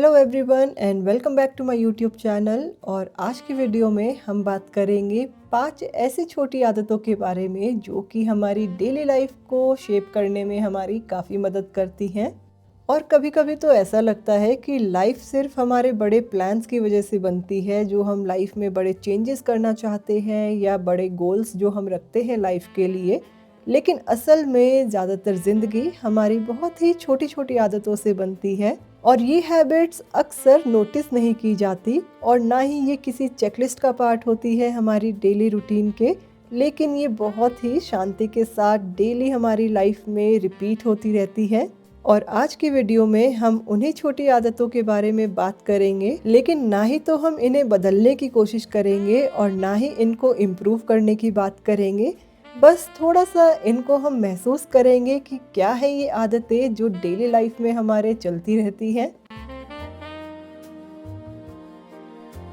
Hello everyone and welcome back to my YouTube channel. और आज की वीडियो में हम बात करेंगे 5 ऐसी छोटी आदतों के बारे में जो कि हमारी डेली लाइफ को शेप करने में हमारी काफ़ी मदद करती हैं। और कभी कभी तो ऐसा लगता है कि लाइफ सिर्फ हमारे बड़े प्लान्स की वजह से बनती है, जो हम लाइफ में बड़े चेंजेस करना चाहते हैं या बड़े गोल्स जो हम रखते हैं लाइफ के लिए। लेकिन असल में ज़्यादातर ज़िंदगी हमारी बहुत ही छोटी छोटी आदतों से बनती है और ये हैबिट्स अक्सर नोटिस नहीं की जाती और ना ही ये किसी चेकलिस्ट का पार्ट होती है हमारी डेली रूटीन के। लेकिन ये बहुत ही शांति के साथ डेली हमारी लाइफ में रिपीट होती रहती है। और आज की वीडियो में हम उन्हीं छोटी आदतों के बारे में बात करेंगे, लेकिन ना ही तो हम इन्हें बदलने की कोशिश करेंगे और ना ही इनको इम्प्रूव करने की बात करेंगे। बस थोड़ा सा इनको हम महसूस करेंगे कि क्या है ये आदतें जो डेली लाइफ में हमारे चलती रहती हैं।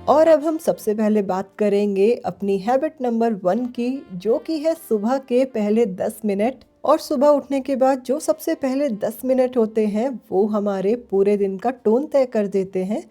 और अब हम सबसे पहले बात करेंगे अपनी हैबिट नंबर 1 की, जो कि है सुबह के पहले 10 मिनट। और सुबह उठने के बाद जो सबसे पहले 10 मिनट होते हैं वो हमारे पूरे दिन का टोन तय कर देते हैं।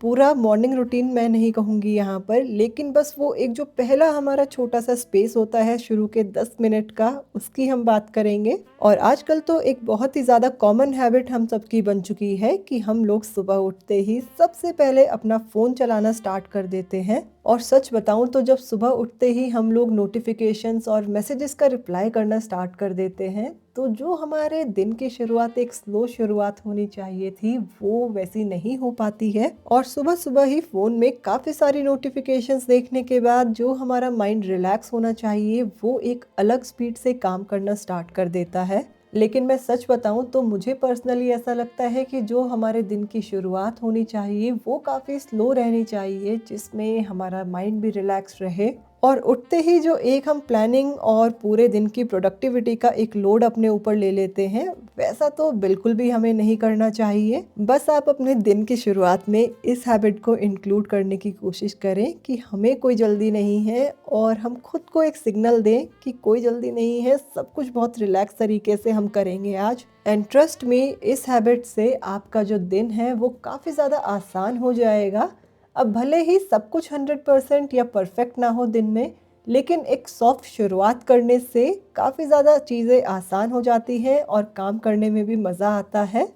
पूरा मॉर्निंग रूटीन मैं नहीं कहूँगी यहाँ पर, लेकिन बस वो एक जो पहला हमारा छोटा सा स्पेस होता है शुरू के 10 मिनट का, उसकी हम बात करेंगे। और आजकल तो एक बहुत ही ज़्यादा कॉमन हैबिट हम सबकी बन चुकी है कि हम लोग सुबह उठते ही सबसे पहले अपना फ़ोन चलाना स्टार्ट कर देते हैं। और सच बताऊं तो जब सुबह उठते ही हम लोग नोटिफिकेशंस और मैसेजेस का रिप्लाई करना स्टार्ट कर देते हैं, तो जो हमारे दिन की शुरुआत एक स्लो शुरुआत होनी चाहिए थी वो वैसी नहीं हो पाती है। और सुबह सुबह ही फ़ोन में काफ़ी सारी नोटिफिकेशंस देखने के बाद जो हमारा माइंड रिलैक्स होना चाहिए वो एक अलग स्पीड से काम करना स्टार्ट कर देता है। लेकिन मैं सच बताऊं तो मुझे पर्सनली ऐसा लगता है कि जो हमारे दिन की शुरुआत होनी चाहिए वो काफ़ी स्लो रहनी चाहिए, जिसमें हमारा माइंड भी रिलैक्स रहे। और उठते ही जो एक हम प्लानिंग और पूरे दिन की प्रोडक्टिविटी का एक लोड अपने ऊपर ले लेते हैं, वैसा तो बिल्कुल भी हमें नहीं करना चाहिए। बस आप अपने दिन की शुरुआत में इस हैबिट को इंक्लूड करने की कोशिश करें कि हमें कोई जल्दी नहीं है और हम खुद को एक सिग्नल दें कि कोई जल्दी नहीं है, सब कुछ बहुत रिलैक्स तरीके से हम करेंगे आज। एंड ट्रस्ट मी, इस हैबिट से आपका जो दिन है वो काफ़ी ज़्यादा आसान हो जाएगा। अब भले ही सब कुछ 100% या परफेक्ट ना हो दिन में, लेकिन एक सॉफ्ट शुरुआत करने से काफ़ी ज़्यादा चीज़ें आसान हो जाती हैं और काम करने में भी मज़ा आता है।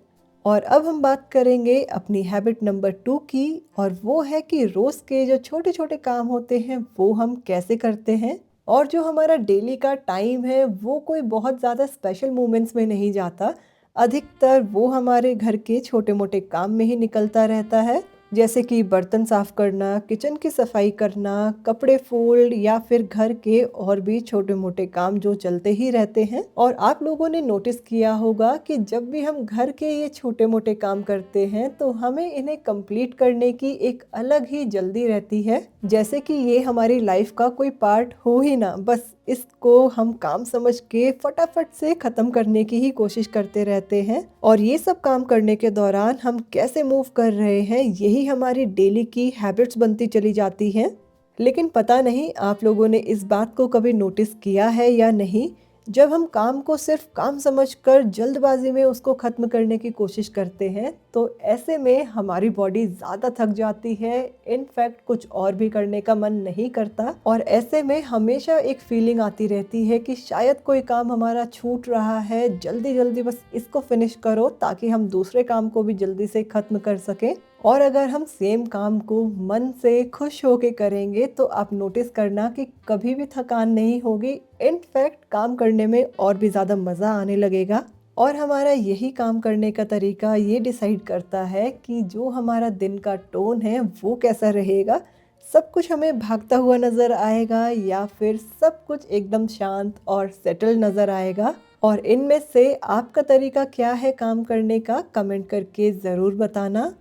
और अब हम बात करेंगे अपनी हैबिट नंबर 2 की, और वो है कि रोज़ के जो छोटे छोटे काम होते हैं वो हम कैसे करते हैं। और जो हमारा डेली का टाइम है वो कोई बहुत ज़्यादा स्पेशल मोमेंट्स में नहीं जाता, अधिकतर वो हमारे घर के छोटे मोटे काम में ही निकलता रहता है, जैसे कि बर्तन साफ करना, किचन की सफाई करना, कपड़े फोल्ड या फिर घर के और भी छोटे मोटे काम जो चलते ही रहते हैं। और आप लोगों ने नोटिस किया होगा कि जब भी हम घर के ये छोटे मोटे काम करते हैं तो हमें इन्हें कंप्लीट करने की एक अलग ही जल्दी रहती है, जैसे कि ये हमारी लाइफ का कोई पार्ट हो ही ना, बस इसको हम काम समझ के फटाफट से ख़त्म करने की ही कोशिश करते रहते हैं। और ये सब काम करने के दौरान हम कैसे मूव कर रहे हैं यही हमारी डेली की हैबिट्स बनती चली जाती हैं। लेकिन पता नहीं आप लोगों ने इस बात को कभी नोटिस किया है या नहीं, जब हम काम को सिर्फ काम समझकर जल्दबाजी में उसको ख़त्म करने की कोशिश करते हैं तो ऐसे में हमारी बॉडी ज़्यादा थक जाती है, इनफैक्ट कुछ और भी करने का मन नहीं करता। और ऐसे में हमेशा एक फीलिंग आती रहती है कि शायद कोई काम हमारा छूट रहा है, जल्दी जल्दी बस इसको फिनिश करो ताकि हम दूसरे काम को भी जल्दी से ख़त्म कर सकें। और अगर हम सेम काम को मन से खुश होके करेंगे तो आप नोटिस करना कि कभी भी थकान नहीं होगी, इनफैक्ट काम करने में और भी ज़्यादा मज़ा आने लगेगा। और हमारा यही काम करने का तरीका ये डिसाइड करता है कि जो हमारा दिन का टोन है वो कैसा रहेगा। सब कुछ हमें भागता हुआ नज़र आएगा या फिर सब कुछ एकदम शांत और सेटल नज़र आएगा। और इनमें से आपका तरीका क्या है काम करने का, कमेंट करके ज़रूर बताना।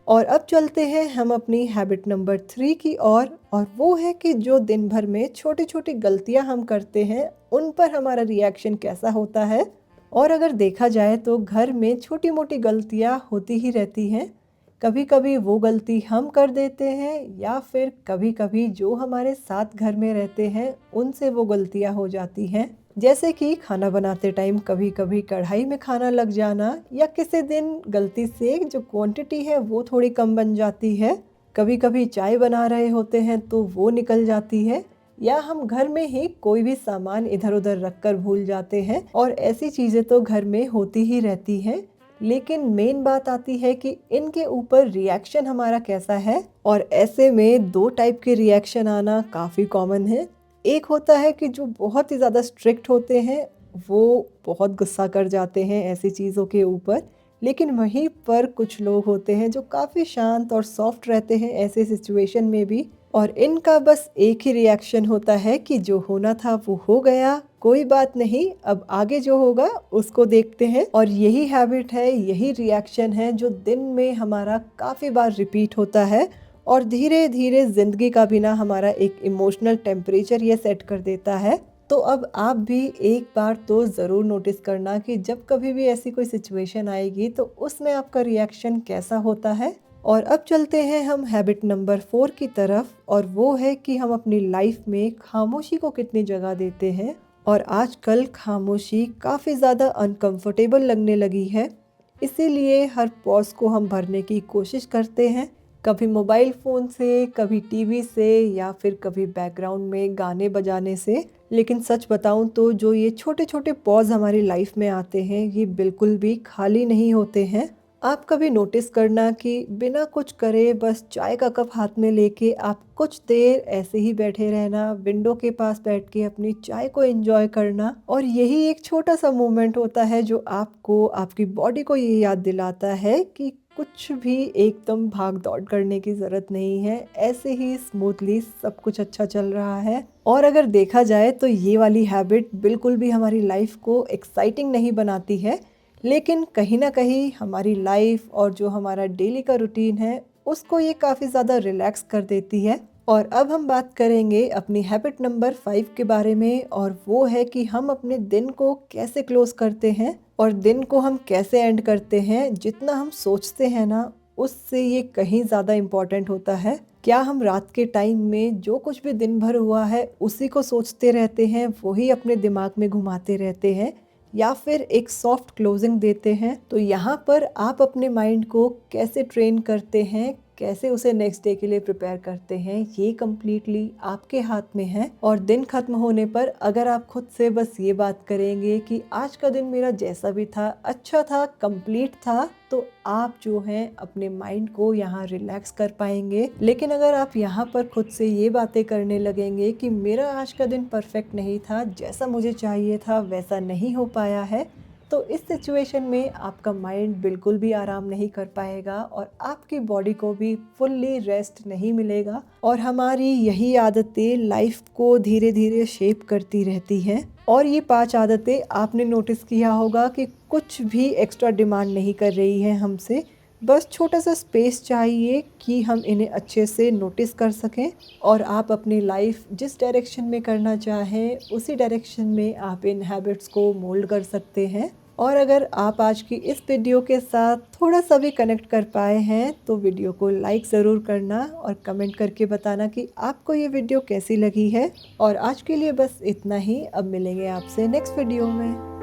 और अब चलते हैं हम अपनी हैबिट नंबर 3 की ओर, और वो है कि जो दिन भर में छोटी छोटी गलतियां हम करते हैं उन पर हमारा रिएक्शन कैसा होता है। और अगर देखा जाए तो घर में छोटी मोटी गलतियां होती ही रहती हैं, कभी कभी वो गलती हम कर देते हैं या फिर कभी कभी जो हमारे साथ घर में रहते हैं उनसे वो गलतियां हो जाती हैं। जैसे कि खाना बनाते टाइम कभी कभी कढ़ाई में खाना लग जाना, या किसी दिन गलती से जो क्वांटिटी है वो थोड़ी कम बन जाती है। कभी कभी चाय बना रहे होते हैं तो वो निकल जाती है, या हम घर में ही कोई भी सामान इधर उधर रखकर भूल जाते हैं। और ऐसी चीज़ें तो घर में होती ही रहती हैं। लेकिन मेन बात आती है कि इनके ऊपर रिएक्शन हमारा कैसा है। और ऐसे में दो टाइप के रिएक्शन आना काफ़ी कॉमन है। एक होता है कि जो बहुत ही ज़्यादा स्ट्रिक्ट होते हैं, वो बहुत गुस्सा कर जाते हैं ऐसी चीज़ों के ऊपर। लेकिन वहीं पर कुछ लोग होते हैं जो काफ़ी शांत और सॉफ्ट रहते हैं ऐसे सिचुएशन में भी। और इनका बस एक ही रिएक्शन होता है कि जो होना था वो हो गया, कोई बात नहीं, अब आगे जो होगा उसको देखते हैं। और यही हैबिट है, यही रिएक्शन है जो दिन में हमारा काफ़ी बार रिपीट होता है। और धीरे धीरे ज़िंदगी का भी ना हमारा एक इमोशनल टेम्परेचर ये सेट कर देता है। तो अब आप भी एक बार तो ज़रूर नोटिस करना कि जब कभी भी ऐसी कोई सिचुएशन आएगी तो उसमें आपका रिएक्शन कैसा होता है। और अब चलते हैं हम हैबिट नंबर 4 की तरफ, और वो है कि हम अपनी लाइफ में खामोशी को कितनी जगह देते हैं। और आजकल खामोशी काफ़ी ज़्यादा अनकंफर्टेबल लगने लगी है, इसीलिए हर पॉज को हम भरने की कोशिश करते हैं। कभी मोबाइल फ़ोन से, कभी टीवी से, या फिर कभी बैकग्राउंड में गाने बजाने से। लेकिन सच बताऊं तो जो ये छोटे छोटे पॉज हमारी लाइफ में आते हैं, ये बिल्कुल भी खाली नहीं होते हैं। आप कभी नोटिस करना कि बिना कुछ करे बस चाय का कप हाथ में लेके आप कुछ देर ऐसे ही बैठे रहना, विंडो के पास बैठ के अपनी चाय को एंजॉय करना। और यही एक छोटा सा मोमेंट होता है जो आपको, आपकी बॉडी को ये याद दिलाता है कि कुछ भी एकदम भाग दौड़ करने की ज़रूरत नहीं है, ऐसे ही स्मूथली सब कुछ अच्छा चल रहा है। और अगर देखा जाए तो ये वाली हैबिट बिल्कुल भी हमारी लाइफ को एक्साइटिंग नहीं बनाती है, लेकिन कहीं ना कहीं हमारी लाइफ और जो हमारा डेली का रूटीन है उसको ये काफ़ी ज़्यादा रिलैक्स कर देती है। और अब हम बात करेंगे अपनी हैबिट नंबर 5 के बारे में, और वो है कि हम अपने दिन को कैसे क्लोज करते हैं और दिन को हम कैसे एंड करते हैं। जितना हम सोचते हैं ना, उससे ये कहीं ज़्यादा इम्पॉर्टेंट होता है। क्या हम रात के टाइम में जो कुछ भी दिन भर हुआ है उसी को सोचते रहते हैं, वही अपने दिमाग में घुमाते रहते हैं, या फिर एक सॉफ्ट क्लोजिंग देते हैं। तो यहाँ पर आप अपने माइंड को कैसे ट्रेन करते हैं, कैसे उसे नेक्स्ट डे के लिए प्रिपेयर करते हैं, ये कम्प्लीटली आपके हाथ में है। और दिन खत्म होने पर अगर आप खुद से बस ये बात करेंगे कि आज का दिन मेरा जैसा भी था, अच्छा था, कंप्लीट था, तो आप जो हैं अपने माइंड को यहाँ रिलैक्स कर पाएंगे। लेकिन अगर आप यहाँ पर खुद से ये बातें करने लगेंगे कि मेरा आज का दिन परफेक्ट नहीं था, जैसा मुझे चाहिए था वैसा नहीं हो पाया है, तो इस सिचुएशन में आपका माइंड बिल्कुल भी आराम नहीं कर पाएगा और आपकी बॉडी को भी फुल्ली रेस्ट नहीं मिलेगा। और हमारी यही आदतें लाइफ को धीरे धीरे शेप करती रहती हैं। और ये 5 आदतें आपने नोटिस किया होगा कि कुछ भी एक्स्ट्रा डिमांड नहीं कर रही है हमसे, बस छोटा सा स्पेस चाहिए कि हम इन्हें अच्छे से नोटिस कर सकें। और आप अपनी लाइफ जिस डायरेक्शन में करना चाहें उसी डायरेक्शन में आप इन हैबिट्स को मोल्ड कर सकते हैं। और अगर आप आज की इस वीडियो के साथ थोड़ा सा भी कनेक्ट कर पाए हैं तो वीडियो को लाइक ज़रूर करना और कमेंट करके बताना कि आपको ये वीडियो कैसी लगी है। और आज के लिए बस इतना ही, अब मिलेंगे आपसे नेक्स्ट वीडियो में।